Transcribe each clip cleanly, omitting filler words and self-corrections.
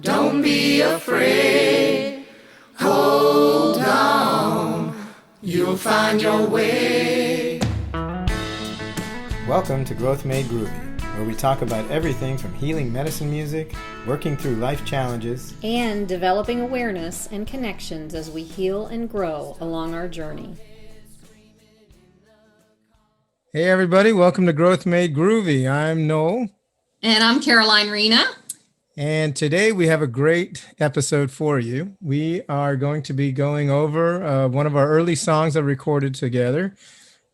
Don't be afraid. Hold on. You'll find your way. Welcome to Growth Made Groovy, where we talk about everything from healing medicine music, working through life challenges, and developing awareness and connections as we heal and grow along our journey. Hey everybody, welcome to Growth Made Groovy. I'm Noel. And I'm Caroline Rena. And today we have a great episode for you. We are going to be going over one of our early songs that we recorded together,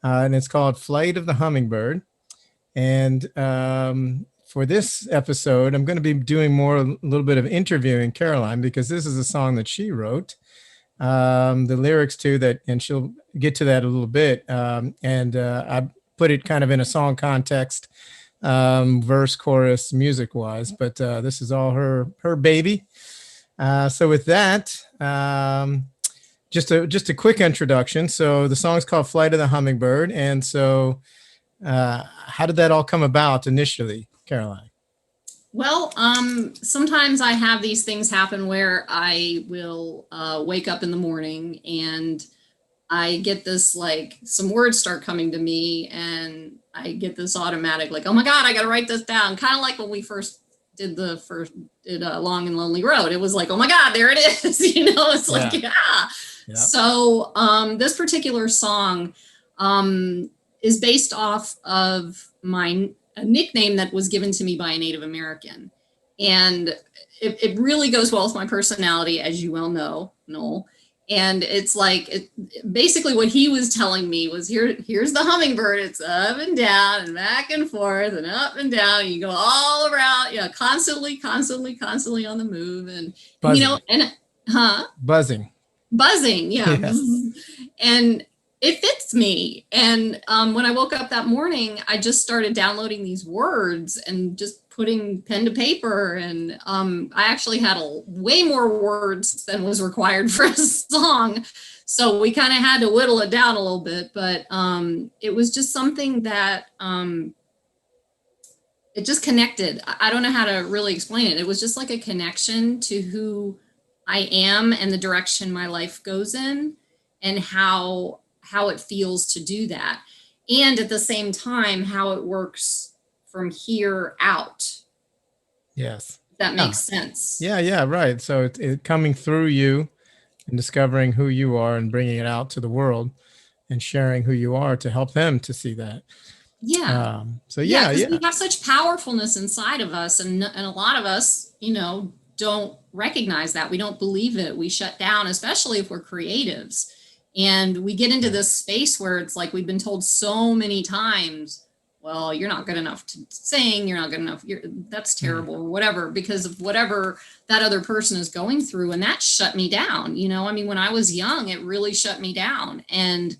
and it's called Flight of the Hummingbird. And for this episode, I'm going to be doing a little bit of interviewing Caroline, because this is a song that she wrote, the lyrics to that, and she'll get to that a little bit. I put it kind of in a song context, verse, chorus, music wise, but this is all her baby. So with that, just a quick introduction. So the song's called Flight of the Hummingbird. And so how did that all come about initially, Caroline? Well, sometimes I have these things happen where I will wake up in the morning and I get this, like, some words start coming to me and I get this automatic, like, oh my God, I got to write this down. Kind of like when we first did a Long and Lonely Road. It was like, oh my God, there it is. It's like, yeah. So this particular song is based off of a nickname that was given to me by a Native American. And it really goes well with my personality, as you well know, Noel. And it's like, basically what he was telling me was, here's the hummingbird. It's up and down and back and forth and up and down. And you go all around, constantly on the move. And, buzzing. Buzzing, yeah. Yes. And it fits me. And when I woke up that morning, I just started downloading these words and just putting pen to paper. And I actually had way more words than was required for a song. So we kind of had to whittle it down a little bit. But it was just something that it just connected. I don't know how to really explain it. It was just like a connection to who I am and the direction my life goes in and how it feels to do that. And at the same time, how it works from here out. Yes. If that makes sense. Yeah, right. So it coming through you and discovering who you are and bringing it out to the world and sharing who you are to help them to see that. Yeah. We have such powerfulness inside of us, and a lot of us, don't recognize that. We don't believe it. We shut down, especially if we're creatives. And we get into this space where it's like we've been told so many times, well, you're not good enough to sing, you're not good enough, that's terrible, or whatever, because of whatever that other person is going through. And that shut me down. When I was young, it really shut me down. And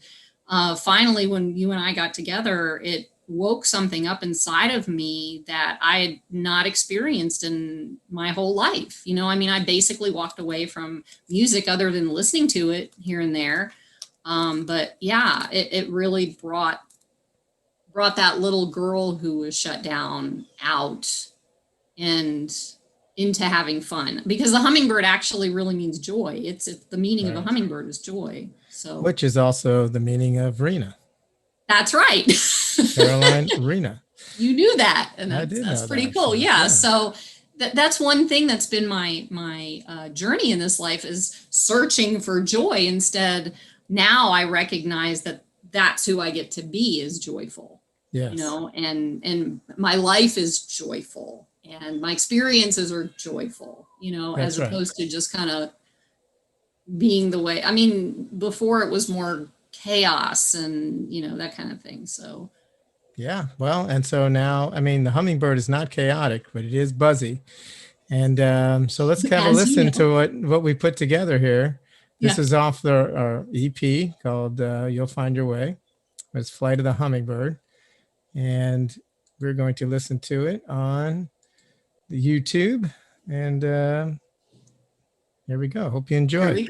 finally, when you and I got together, it woke something up inside of me that I had not experienced in my whole life. I basically walked away from music other than listening to it here and there. But yeah, it really brought that little girl who was shut down out and into having fun, because the hummingbird actually really means joy. It's the meaning of a hummingbird is joy. So, which is also the meaning of Rena. That's right. Caroline Rena. You knew that, and that's pretty cool. Yeah. So that's one thing that's been my journey in this life, is searching for joy. Instead, now I recognize that that's who I get to be, is joyful. Yes. And my life is joyful, and my experiences are joyful, That's as opposed to just kind of being the way. Before it was more chaos and, that kind of thing. So. Yeah. Well, and so now, the hummingbird is not chaotic, but it is buzzy. And so let's have a listen to what we put together here. This is off our EP called You'll Find Your Way. It's Flight of the Hummingbird. And we're going to listen to it on the YouTube. And here we go. Hope you enjoy.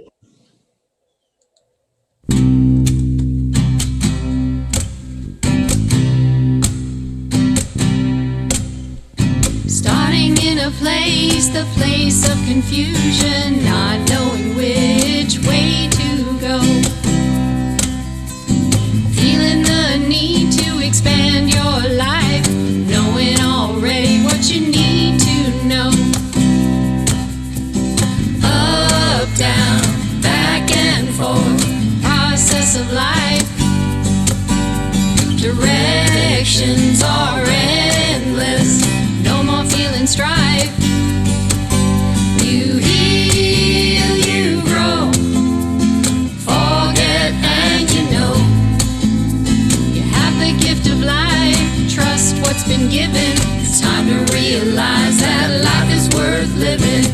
Starting in a place, the place of confusion, not knowing which way to go. Feeling the need to expand your life, knowing already what you need to know. Up, down, back and forth, process of life. Directions are endless, no more feeling strife. You heal, you grow, forget and you know. You have the gift of life, trust what's been given. It's time to realize that life is worth living.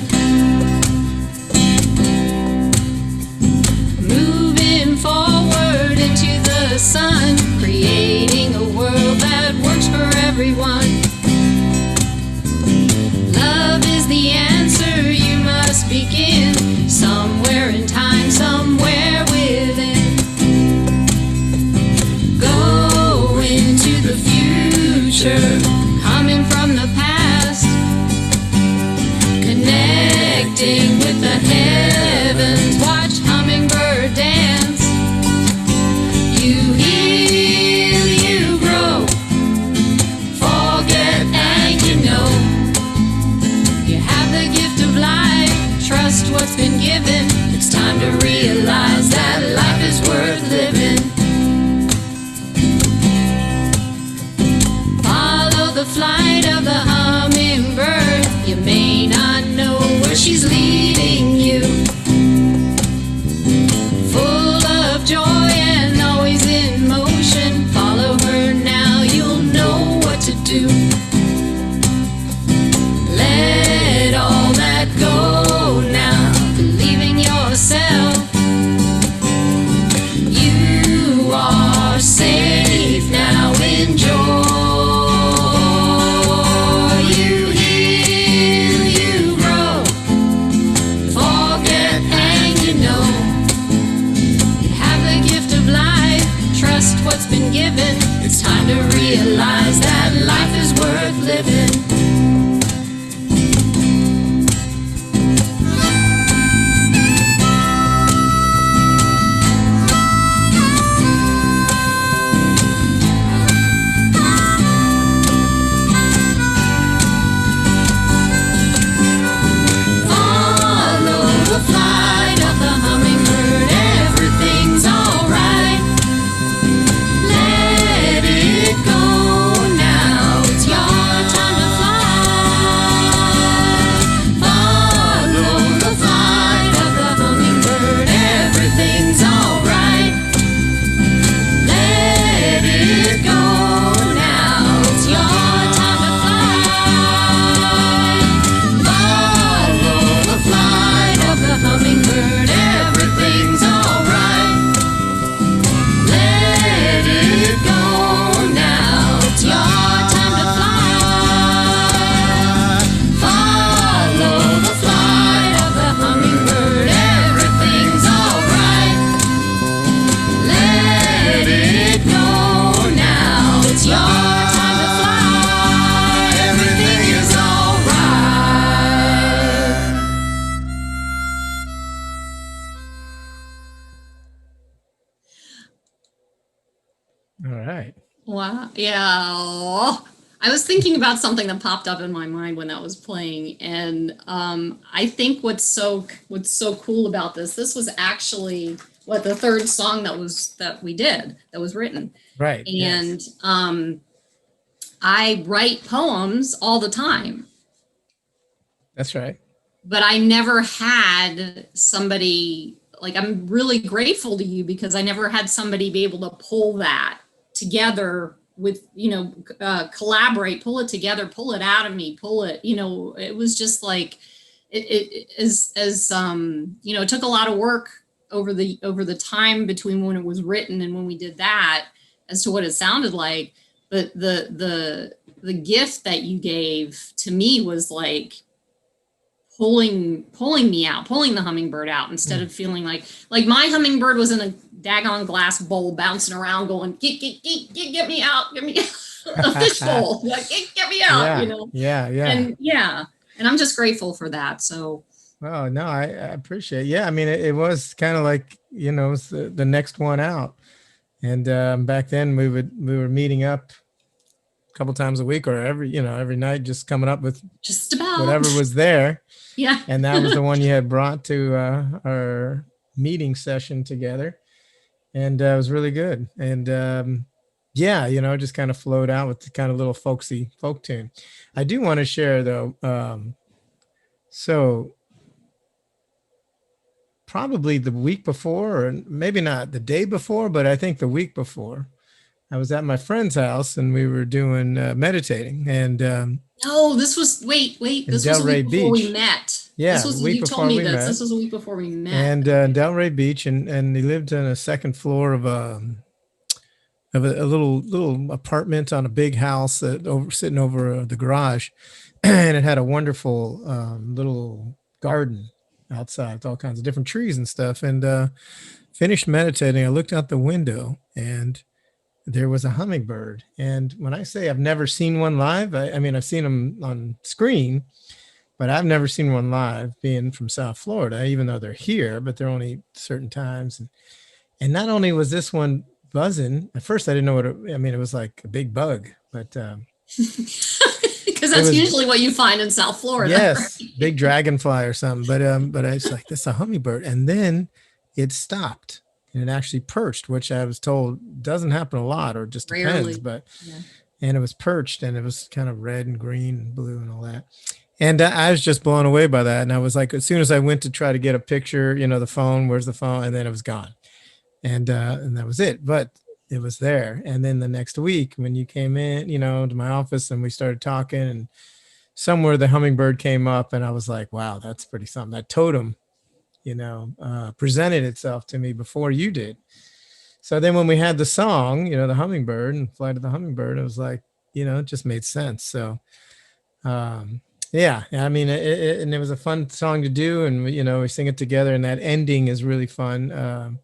Moving forward into the sun, creating a world that works for everyone. Love is the answer, you must begin somewhere in time, somewhere within. Go into the future, coming from the past, connecting with the heavens. Watch Hummingbird dance. You heal, you grow, forget and you know. You have the gift of life, trust what's been given. It's time to realize that life is worth living. Follow the flight of the hummingbird. You may not know where she's leading you. Full of joy and always in motion. Follow her now, you'll know what to do. Let all that go now. Believe in yourself. You are safe now. Enjoy. You heal, you grow, forget and you know. You have the gift of life, trust what's been given. It's time to realize that life is worth living. Follow the flight of the hummingbird, everything's alright. Let it go now, it's your time to fly. Follow the flight of the hummingbird, everything's alright. Let it go now, it's your time to fly. Follow the flight of the hummingbird, everything's alright. Let it go now, it's your time to fly. Follow the flight of the hummingbird, everything's alright. Let it go now, it's your time to fly. Everything is alright. All right. Wow. Yeah. I was thinking about something that popped up in my mind when that was playing. And I think what's so cool about this was actually the third song that was written. Right. And yes. I write poems all the time, That's right. but I never had somebody, like, I'm really grateful to you because I never had somebody be able to pull that together with, collaborate, pull it together, pull it out of me, pull it, it was just like, it took a lot of work over the time between when it was written and when we did that as to what it sounded like. But the gift that you gave to me was like pulling me out, pulling the hummingbird out instead of feeling like my hummingbird was in a daggone glass bowl bouncing around going, get me out, get me out. A fish bowl, like, get me out, Yeah. And And I'm just grateful for that. So. Oh, no, I appreciate it. Yeah. I mean, it was kind of like, it was the next one out. And back then we were meeting up a couple times a week or every night, just coming up with just about whatever was there. Yeah. And that was the one you had brought to our meeting session together. And it was really good. And just kind of flowed out with the kind of little folksy folk tune. I do want to share though. So probably the week before, or maybe not the day before, but I think the week before, I was at my friend's house and we were doing meditating. And this was wait. This was a week before we met. Yeah, you told me this. This was a week before we met. And Delray Beach, and he lived on a second floor of a little apartment on a big house sitting over the garage, and it had a wonderful little garden outside with all kinds of different trees and stuff. And finished meditating, I looked out the window and there was a hummingbird. And when I say I've never seen one live, I mean, I've seen them on screen, but I've never seen one live, being from South Florida, even though they're here, but they're only certain times. And not only was this one buzzing, at first I didn't know it was like a big bug, but because that's usually what you find in South Florida. Yes, right? Big dragonfly or something. But I was like, this is a hummingbird. And then it stopped and it actually perched, which I was told doesn't happen a lot, or just depends. Rarely. And it was perched and it was kind of red and green and blue and all that. And I was just blown away by that. And I was like, as soon as I went to try to get a picture, the phone, where's the phone? And then it was gone. And that was it. But it was there. And then the next week when you came in, to my office and we started talking, and somewhere the hummingbird came up, and I was like, wow, that's pretty something. That totem, presented itself to me before you did. So then when we had the song, the Hummingbird and Flight of the Hummingbird, it was like, it just made sense. So, yeah, I mean, and it was a fun song to do, and we sing it together, and that ending is really fun.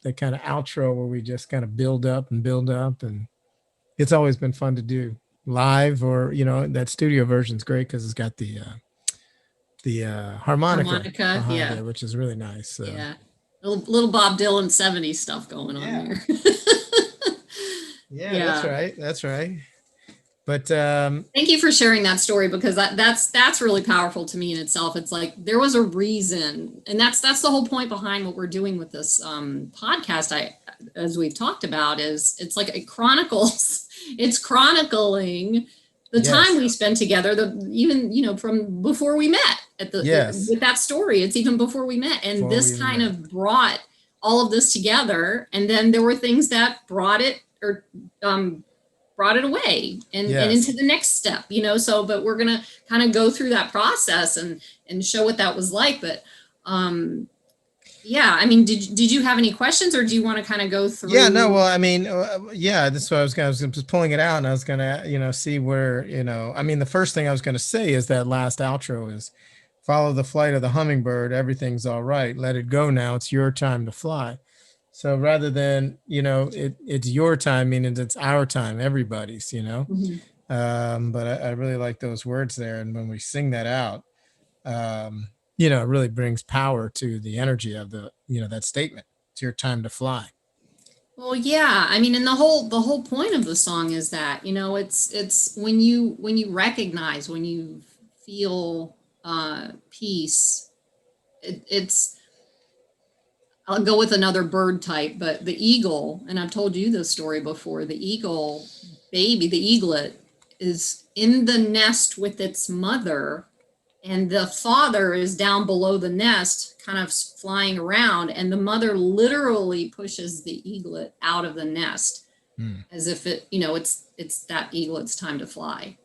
That kind of outro where we just kind of build up, and it's always been fun to do live, or that studio version's great because it's got the harmonica behind it, which is really nice. So. Yeah, little Bob Dylan 70s stuff going on here. Yeah, that's right. But thank you for sharing that story, because that's really powerful to me in itself. It's like there was a reason, and that's the whole point behind what we're doing with this podcast. As we've talked about, is it's like it chronicles. It's chronicling the time we spent together. Even from before we met with that story. It's even before we met, and this kind of brought all of this together. And then there were things that brought it away and into the next step, so, but we're going to kind of go through that process and show what that was like. But, I mean, did you have any questions, or do you want to kind of go through? Yeah, no, well, I mean, that's what I was just pulling it out, and I was going to, see where, I mean, the first thing I was going to say is that last outro is follow the flight of the hummingbird. Everything's all right. Let it go now. It's your time to fly. So rather than, it's your time, meaning it's our time, everybody's, Mm-hmm. But I really like those words there. And when we sing that out, it really brings power to the energy of that statement. It's your time to fly. Well, yeah. I mean, and the whole point of the song is that, it's when you recognize, when you feel peace, it's, I'll go with another bird type, but the eagle, and I've told you this story before, the eagle baby, the eaglet, is in the nest with its mother, and the father is down below the nest kind of flying around, and the mother literally pushes the eaglet out of the nest as if it, it's that eaglet's time to fly,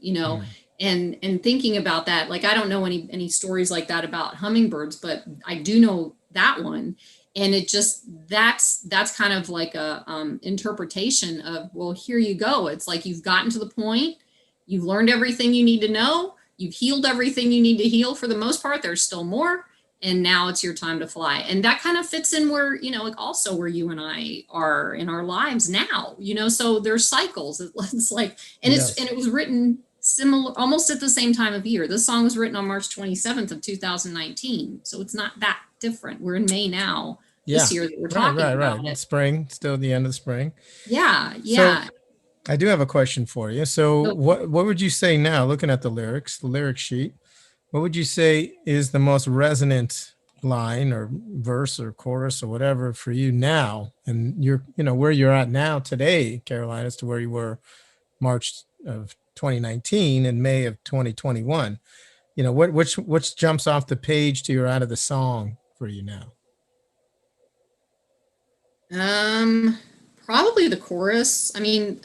and thinking about that, like, I don't know any stories like that about hummingbirds, but I do know that one. And it just, that's kind of like a interpretation of, well, here you go. It's like you've gotten to the point, you've learned everything you need to know, you've healed everything you need to heal for the most part. There's still more, and now it's your time to fly. And that kind of fits in where, like also where you and I are in our lives now, so there's cycles. It's like, and it was written similar, almost at the same time of year. This song was written on March 27th of 2019. So it's not that different. We're in May now, this year that we're talking about it. Spring, still the end of spring. Yeah. So I do have a question for you. So what would you say now, looking at the lyric sheet, what would you say is the most resonant line or verse or chorus or whatever for you now? And you're, where you're at now today, Caroline, as to where you were March of 2019 and May of 2021. Which jumps off the page to you're out of the song for you now? Probably the chorus. I mean,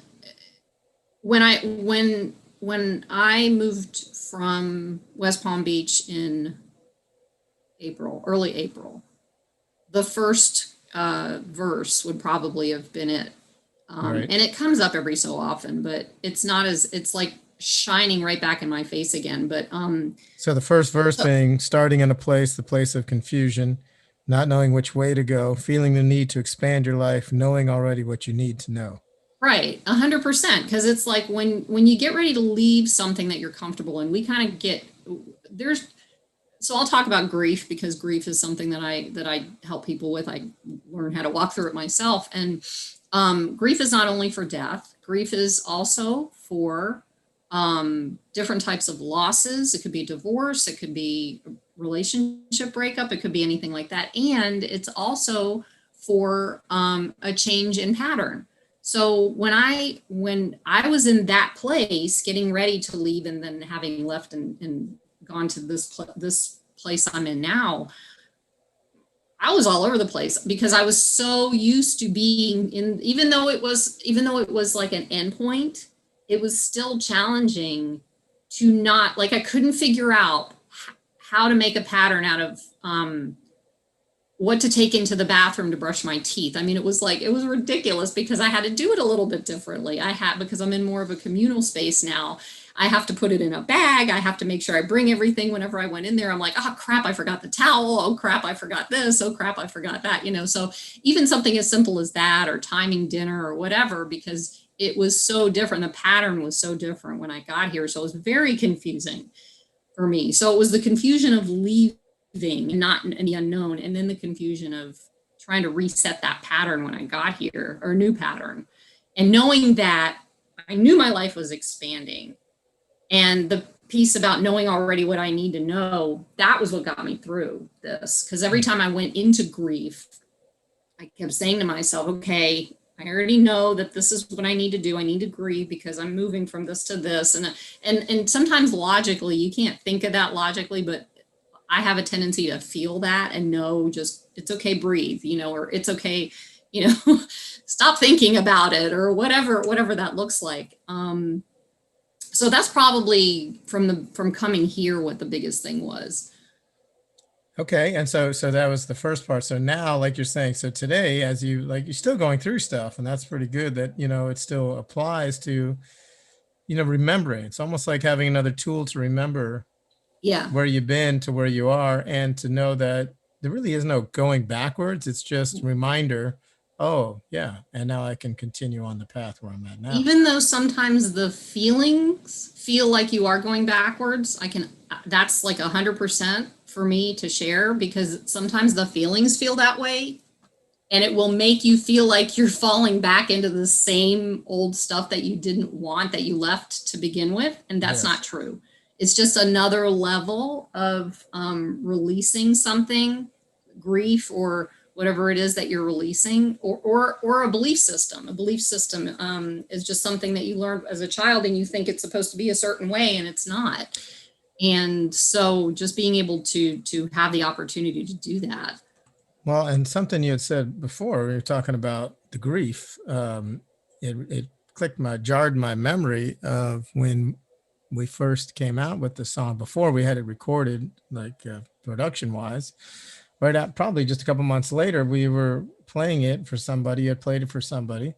when I moved from West Palm Beach in early April, the first verse would probably have been it. Right. And it comes up every so often, but it's like shining right back in my face again. But so the first verse being starting in the place of confusion, not knowing which way to go, feeling the need to expand your life, knowing already what you need to know. Right, 100%. Because it's like when you get ready to leave something that you're comfortable in, we kind of so I'll talk about grief, because grief is something that I help people with. I learned how to walk through it myself. And grief is not only for death, grief is also for different types of losses. It could be divorce, it could be relationship breakup, it could be anything like that. And it's also for a change in pattern. So when I was in that place, getting ready to leave, and then having left and gone to this place I'm in now, I was all over the place, because I was so used to being in, even though it was like an endpoint, it was still challenging to not, like, I couldn't figure out how to make a pattern out of what to take into the bathroom to brush my teeth. I mean, it was ridiculous, because I had to do it a little bit differently. Because I'm in more of a communal space now, I have to put it in a bag. I have to make sure I bring everything whenever I went in there. I'm like, oh crap, I forgot the towel. Oh crap, I forgot this. Oh crap, I forgot that. So even something as simple as that, or timing dinner or whatever, because it was so different. The pattern was so different when I got here. So it was very confusing for me. So it was the confusion of leaving, not in the unknown, and then the confusion of trying to reset that pattern when I got here, or a new pattern, and knowing that I knew my life was expanding. And the piece about knowing already what I need to know, that was what got me through this. Because every time I went into grief, I kept saying to myself, okay, I already know that this is what I need to do. I need to grieve because I'm moving from this to this. And sometimes logically, you can't think of that logically, but I have a tendency to feel that and know, just, it's okay, breathe, or it's okay, stop thinking about it, or whatever that looks like. So that's probably from coming here what the biggest thing was. Okay. And so that was the first part. So now, like you're saying, so today, as you're still going through stuff, and that's pretty good that, it still applies to, remembering. It's almost like having another tool to remember where you've been to where you are, and to know that there really is no going backwards. It's just a reminder. Oh yeah. And now I can continue on the path where I'm at now. Even though sometimes the feelings feel like you are going backwards, that's like 100% for me to share, because sometimes the feelings feel that way, and it will make you feel like you're falling back into the same old stuff that you didn't want, that you left to begin with. And that's not true. It's just another level of releasing something, grief, or whatever it is that you're releasing, or a belief system. A belief system is just something that you learned as a child, and you think it's supposed to be a certain way, and it's not. And so just being able to have the opportunity to do that. Well, and something you had said before, we were talking about the grief. It jarred my memory of when we first came out with the song, before we had it recorded, like production wise. Right out, probably just a couple months later, we were playing it for somebody. You had played it for somebody,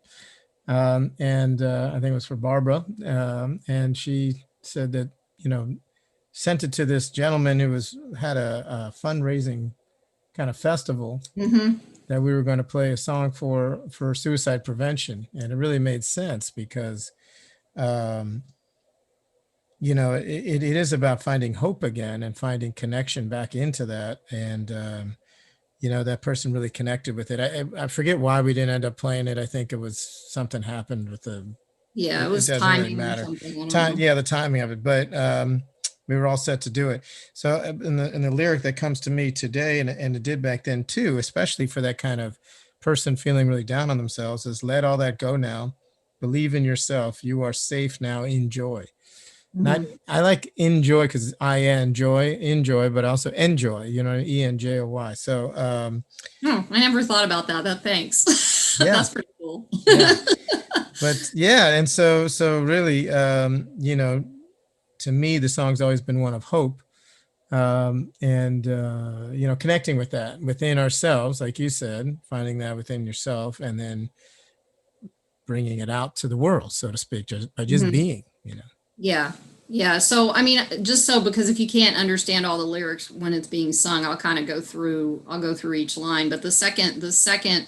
and I think it was for Barbara. And she said that sent it to this gentleman who had a fundraising kind of festival that we were going to play a song for suicide prevention, and it really made sense, because it is about finding hope again and finding connection back into that. And, that person really connected with it. I forget why we didn't end up playing it. I think it was something happened with it it was doesn't timing really matter. or something. The timing of it, but we were all set to do it. So in the lyric that comes to me today, and it did back then too, especially for that kind of person feeling really down on themselves, is let all that go now. Believe in yourself. You are safe now. Enjoy. I like enjoy because enjoy, but also enjoy, ENJOY. So I never thought about that. Thanks. Yeah. That's pretty cool. Yeah. But yeah, and so really, to me, the song's always been one of hope, and connecting with that within ourselves, like you said, finding that within yourself, and then bringing it out to the world, so to speak, just by being, Yeah. So, I mean, because if you can't understand all the lyrics when it's being sung, I'll go through each line. But the second, is that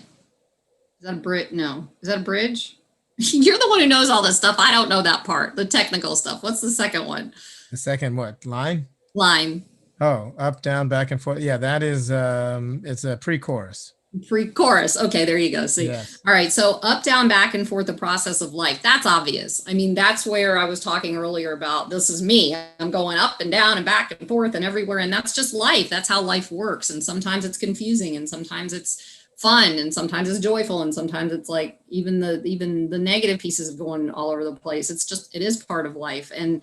a bridge? No. Is that a bridge? You're the one who knows all this stuff. I don't know that part, the technical stuff. What's the second one? The second what? Line? Line. Oh, up, down, back and forth. Yeah, that is, it's a pre-chorus. Pre-chorus. Okay, there you go. See, yes. All right. So up, down, back and forth, the process of life. That's obvious. I mean, that's where I was talking earlier about, this is me. I'm going up and down and back and forth and everywhere. And that's just life. That's how life works. And sometimes it's confusing and sometimes it's fun and sometimes it's joyful. And sometimes it's like even the negative pieces of going all over the place. It is part of life. And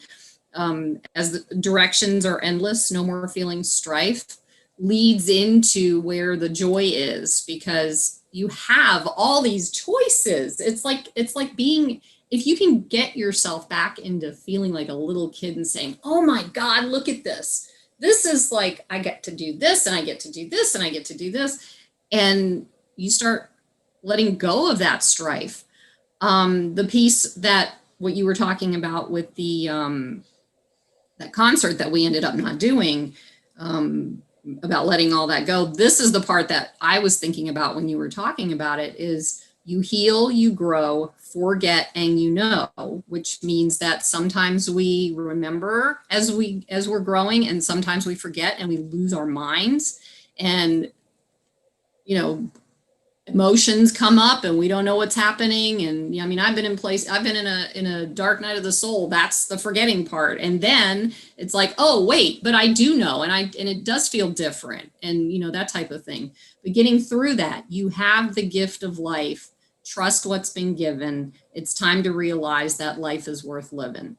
as the directions are endless, no more feeling strife, leads into where the joy is, because you have all these choices. It's like being, if you can get yourself back into feeling like a little kid and saying, oh my God, look at this. This is like, I get to do this and I get to do this and I get to do this. And you start letting go of that strife. The piece that what you were talking about with the, that concert that we ended up not doing, about letting all that go. This is the part that I was thinking about when you were talking about it, is you heal, you grow, forget, and which means that sometimes we remember as we're growing, and sometimes we forget and we lose our minds, and emotions come up and we don't know what's happening. And I mean, I've been in a dark night of the soul. That's the forgetting part. And then it's like, oh wait, but I do know. And it does feel different, and that type of thing. But getting through that, you have the gift of life. Trust what's been given. It's time to realize that life is worth living.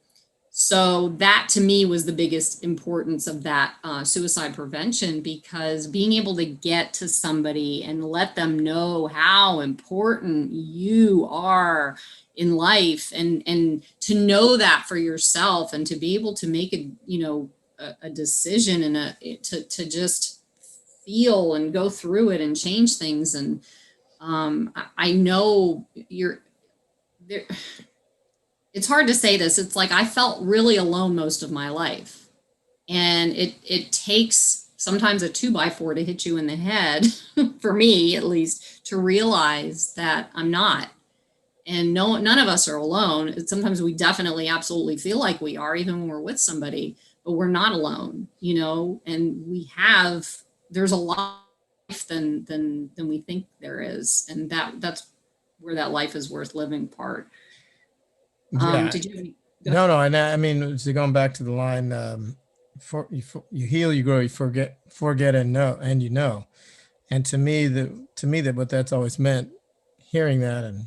So that to me was the biggest importance of that suicide prevention, because being able to get to somebody and let them know how important you are in life, and to know that for yourself, and to be able to make a decision and to just feel and go through it and change things. And I know you're there. It's hard to say this. It's like I felt really alone most of my life. And it takes sometimes a 2x4 to hit you in the head, for me at least, to realize that I'm not. And none of us are alone. Sometimes we definitely absolutely feel like we are, even when we're with somebody, but we're not alone, and there's a lot of life than we think there is. And that's where that life is worth living part. Yeah. No. And I mean, so going back to the line, you heal, you grow, you forget, and know, and And to me, that what that's always meant, hearing that and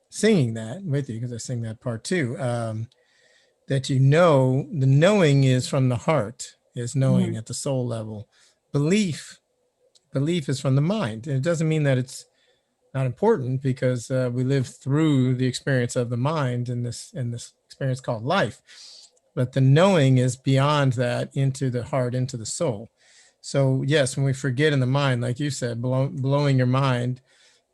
singing that with you, because I sing that part too, that the knowing is from the heart, is knowing at the soul level. Belief is from the mind. And it doesn't mean that it's not important, because we live through the experience of the mind in this experience called life. But the knowing is beyond that, into the heart, into the soul. So yes, when we forget in the mind, like you said, blowing your mind,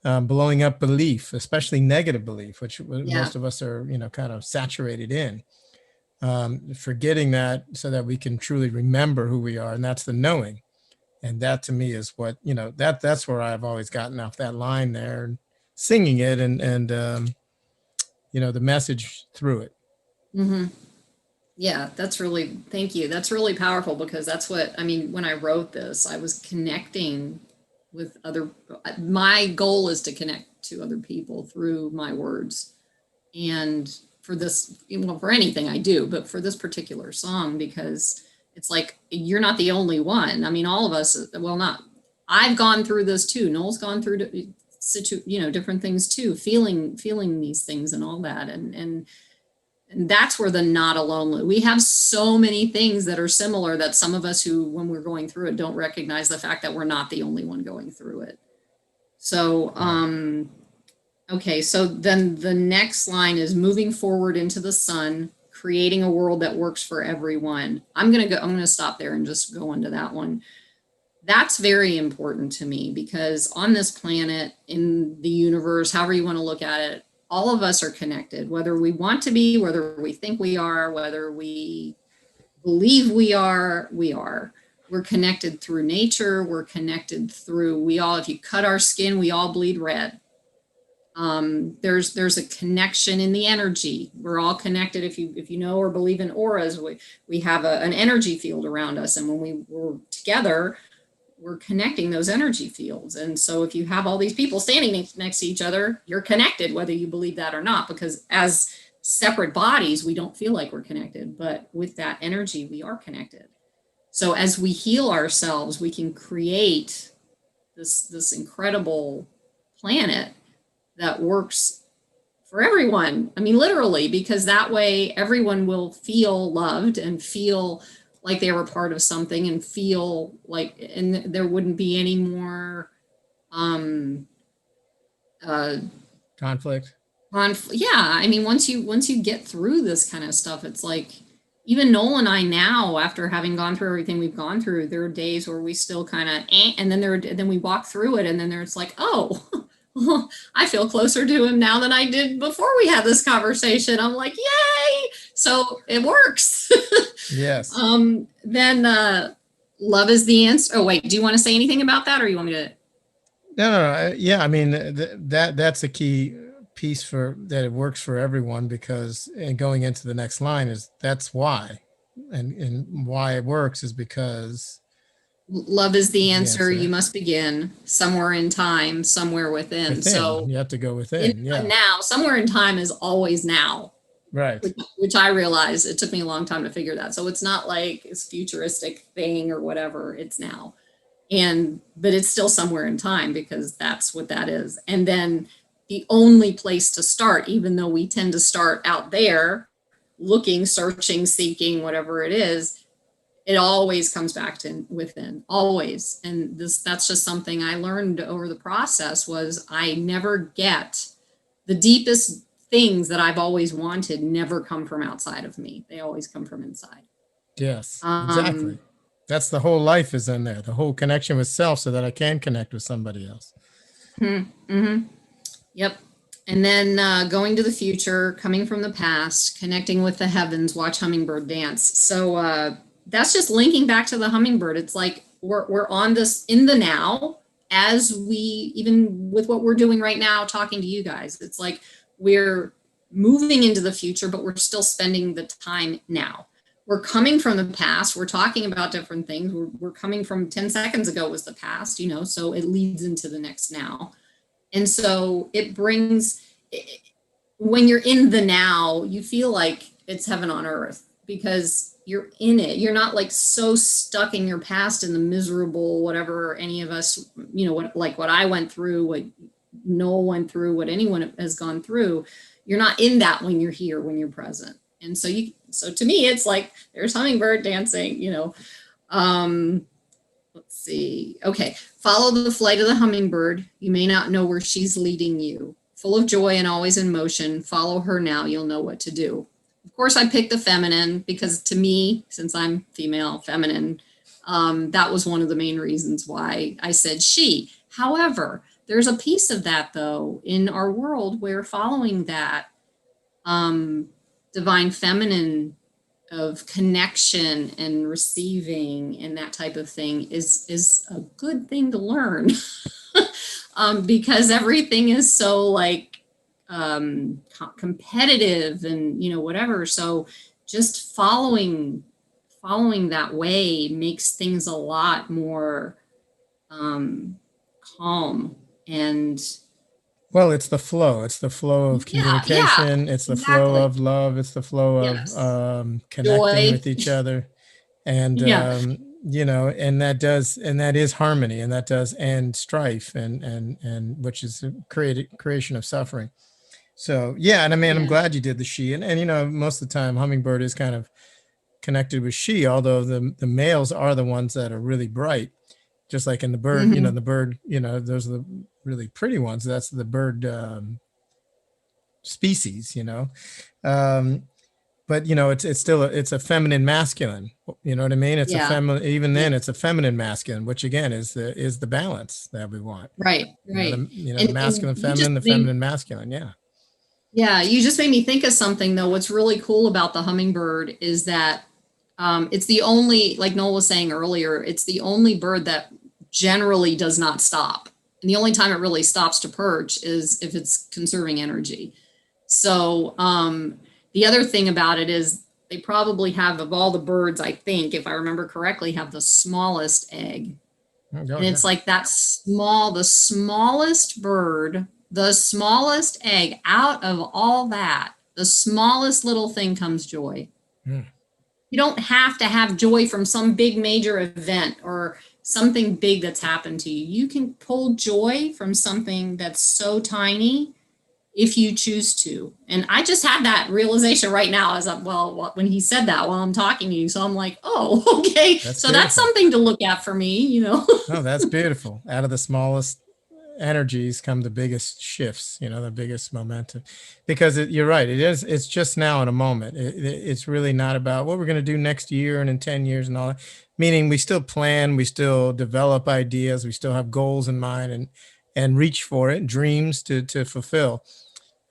blowing up belief, especially negative belief, which most of us are, kind of saturated in, forgetting that so that we can truly remember who we are. And that's the knowing. And that to me is what, that's where I've always gotten off that line there, and singing it and the message through it. Mm-hmm. Yeah, thank you. That's really powerful, because that's what, I mean, when I wrote this, I was connecting with my goal is to connect to other people through my words. And for this, well, for anything I do, but for this particular song, because it's like, you're not the only one. I mean, all of us, well, I've gone through this too. Noel's gone through, different things too, feeling these things and all that. And that's where the not alone. We have so many things that are similar that some of us who, when we're going through it, don't recognize the fact that we're not the only one going through it. So, okay. So then the next line is moving forward into the sun, creating a world that works for everyone. I'm going to stop there and just go into that one. That's very important to me, because on this planet, in the universe, however you want to look at it, all of us are connected, whether we want to be, whether we think we are, whether we believe we are. We're connected through nature. We're connected through, if you cut our skin, we all bleed red. There's a connection in the energy. We're all connected. If you know or believe in auras, we have an energy field around us. And when we're together, we're connecting those energy fields. And so if you have all these people standing next to each other, you're connected, whether you believe that or not, because as separate bodies, we don't feel like we're connected, but with that energy, we are connected. So as we heal ourselves, we can create this incredible planet that works for everyone. I mean, literally, because that way everyone will feel loved and feel like they were part of something, and feel like, and there wouldn't be any more conflict. Yeah, I mean, once you get through this kind of stuff, it's like, even Noel and I now, after having gone through everything we've gone through, there are days where we still kind of, and then we walk through it, and then it's like, oh, I feel closer to him now than I did before we had this conversation. I'm like, yay! So it works. Yes. Then love is the answer. Oh, wait, do you want to say anything about that, or you want me to? No. Yeah, I mean, that's a key piece for that. It works for everyone, because, and going into the next line is, that's why, and why it works is because love is the answer. You must begin somewhere in time, somewhere within. So you have to go within. Now, somewhere in time is always now. Right. Which I realized, it took me a long time to figure that. So it's not like it's futuristic thing or whatever. It's now. But it's still somewhere in time, because that's what that is. And then the only place to start, even though we tend to start out there looking, searching, seeking, whatever it is, it always comes back to within, always. And that's just something I learned over the process, was I never get the deepest things that I've always wanted never come from outside of me. They always come from inside. Yes, exactly. That's the whole life is in there, the whole connection with self, so that I can connect with somebody else. Mm-hmm. Yep. And then going to the future, coming from the past, connecting with the heavens, watch Hummingbird dance. So that's just linking back to the hummingbird. It's like we're on this in the now, as we, even with what we're doing right now, talking to you guys. It's like we're moving into the future, but we're still spending the time now. We're coming from the past. We're talking about different things. We're coming from 10 seconds ago was the past, so it leads into the next now. And so it brings, when you're in the now, you feel like it's heaven on earth, because you're in it. You're not like so stuck in your past, in the miserable, whatever any of us, what I went through, what Noel went through, what anyone has gone through. You're not in that when you're here, when you're present. And so to me, it's like, there's Hummingbird dancing, let's see. Okay. Follow the flight of the hummingbird. You may not know where she's leading you. Full of joy and always in motion. Follow her now. You'll know what to do. Of course, I picked the feminine, because to me, since I'm female, feminine, that was one of the main reasons why I said she. However, there's a piece of that, though, in our world where following that divine feminine of connection and receiving and that type of thing is a good thing to learn. Because everything is so like competitive and whatever. So just following that way makes things a lot more calm. And well, it's the flow. It's the flow of communication. It's the flow of love. It's the flow of connecting with each other. And, and that is harmony, and that does end strife and which is the creation of suffering. So, and I mean, I'm glad you did the she, and most of the time Hummingbird is kind of connected with she, although the males are the ones that are really bright, just like in the bird, the bird, those are the really pretty ones. That's the bird species, but it's still it's a feminine masculine, you know what I mean? It's a feminine, even then it's a feminine masculine, which again is the balance that we want. Right. The masculine, feminine, the feminine, masculine. Yeah. You just made me think of something though. What's really cool about the hummingbird is that it's the only, like Noel was saying earlier, it's the only bird that generally does not stop. And the only time it really stops to perch is if it's conserving energy. So the other thing about it is they probably have, of all the birds, I think, if I remember correctly, have the smallest egg. And it's like that the smallest bird, the smallest egg out of all that, the smallest little thing comes joy. You don't have to have joy from some big major event or something big that's happened to you. You can pull joy from something that's so tiny if you choose to. And I just had that realization right now as when he said that while I'm talking to you. So I'm like, oh, okay. That's something to look at for me, Oh, that's beautiful. Out of the smallest energies come the biggest shifts, the biggest momentum, because you're right. It's just now in a moment. It's really not about what we're going to do next year and in 10 years and all that. Meaning we still plan, we still develop ideas, we still have goals in mind and reach for it, dreams to fulfill.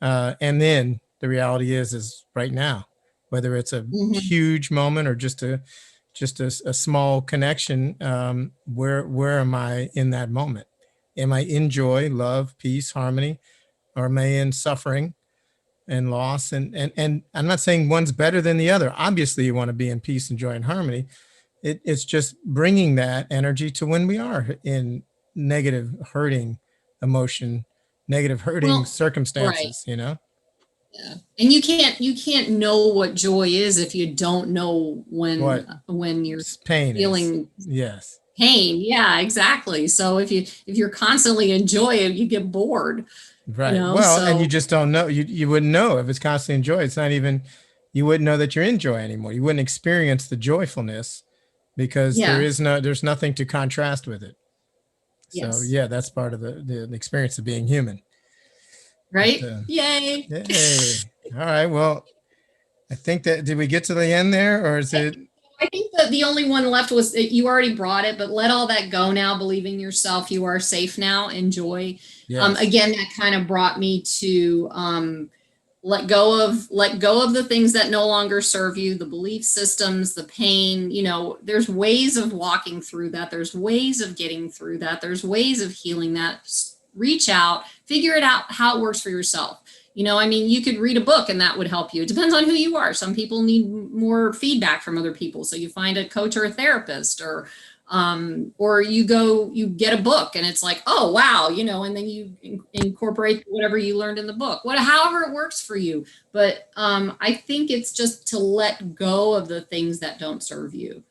And then the reality is right now, whether it's a huge moment or just a small connection, where am I in that moment? Am I in joy, love, peace, harmony, or am I in suffering and loss? And I'm not saying one's better than the other. Obviously, you want to be in peace and joy and harmony. It's just bringing that energy to when we are in negative, hurting emotion, negative, hurting circumstances, Yeah. And you can't know what joy is if you don't know when you're feeling pain. Yeah, exactly. So if you're constantly in joy, you get bored. Right. And you just don't know. You wouldn't know if it's constantly in joy. It's not even, you wouldn't know that you're in joy anymore. You wouldn't experience the joyfulness because there's nothing to contrast with it. Yes. So that's part of the experience of being human. Right. Yay. All right. Well, I think that, did we get to the end there, or is it? I think that the only one left was, you already brought it, but let all that go now. Believe in yourself. You are safe now. Enjoy. Yes. Again, that kind of brought me to let go of the things that no longer serve you, the belief systems, the pain. There's ways of walking through that. There's ways of getting through that. There's ways of healing that. Reach out, figure it out how it works for yourself. You could read a book and that would help you. It depends on who you are. Some people need more feedback from other people. So you find a coach or a therapist, or you get a book and it's like, oh, wow, and then you incorporate whatever you learned in the book, however it works for you. But I think it's just to let go of the things that don't serve you.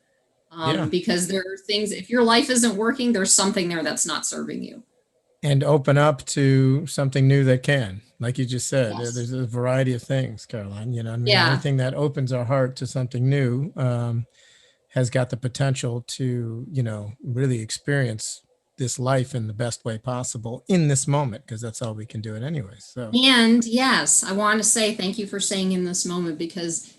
Because there are things, if your life isn't working, there's something there that's not serving you. And open up to something new that can, like you just said. Yes. There's a variety of things, Caroline. Anything that opens our heart to something new has got the potential to, really experience this life in the best way possible in this moment, because that's all we can do it anyway. So, and yes, I want to say thank you for saying in this moment, because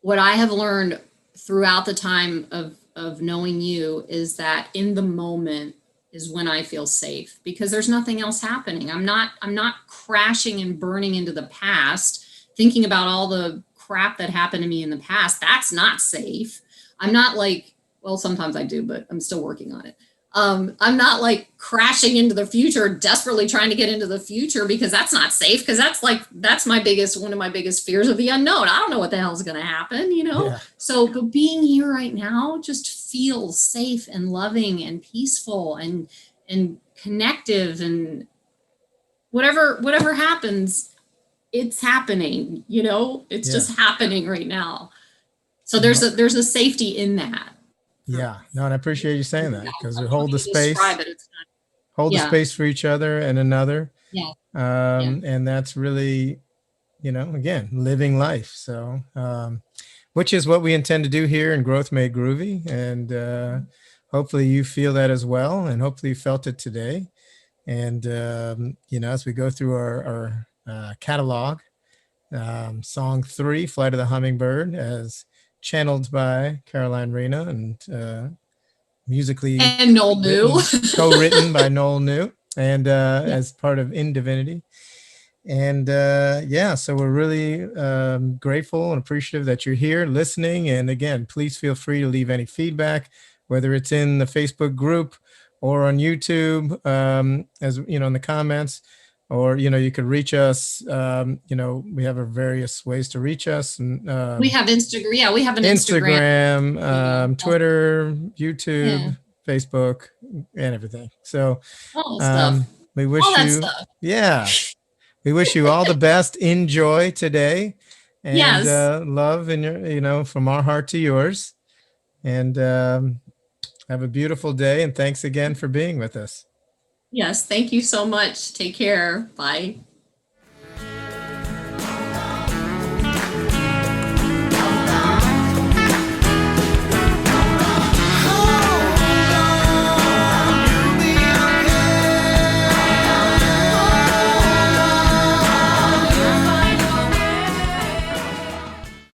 what I have learned throughout the time of knowing you is that in the moment is when I feel safe, because there's nothing else happening. I'm not crashing and burning into the past, thinking about all the crap that happened to me in the past. That's not safe. I'm not like, well, sometimes I do, but I'm still working on it. I'm not like crashing into the future, desperately trying to get into the future, because that's not safe. Because that's one of my biggest fears of the unknown. I don't know what the hell is going to happen, Yeah. So, but being here right now just feels safe and loving and peaceful and connective, and whatever happens, it's happening, it's just happening right now. So there's a safety in that. Yeah, no, and I appreciate you saying that, because we hold the space, hold the space for each other and another. Yeah. And that's really, again, living life. So, which is what we intend to do here in Growth Made Groovy. And hopefully you feel that as well. And hopefully you felt it today. And, as we go through our catalog, song 3, Flight of the Hummingbird, as channeled by Caroline Rena and musically and Noel New, co-written by Noel New, and as part of In Divinity. And so we're really grateful and appreciative that you're here listening. And again, please feel free to leave any feedback, whether it's in the Facebook group or on YouTube, as in the comments. Or, you could reach us, we have our various ways to reach us. And we have Instagram. Yeah, we have an Instagram, Twitter, YouTube, Facebook, and everything. So we wish we wish you all the best. Enjoy today, and love in your, from our heart to yours. And have a beautiful day. And thanks again for being with us. Yes, thank you so much. Take care. Bye.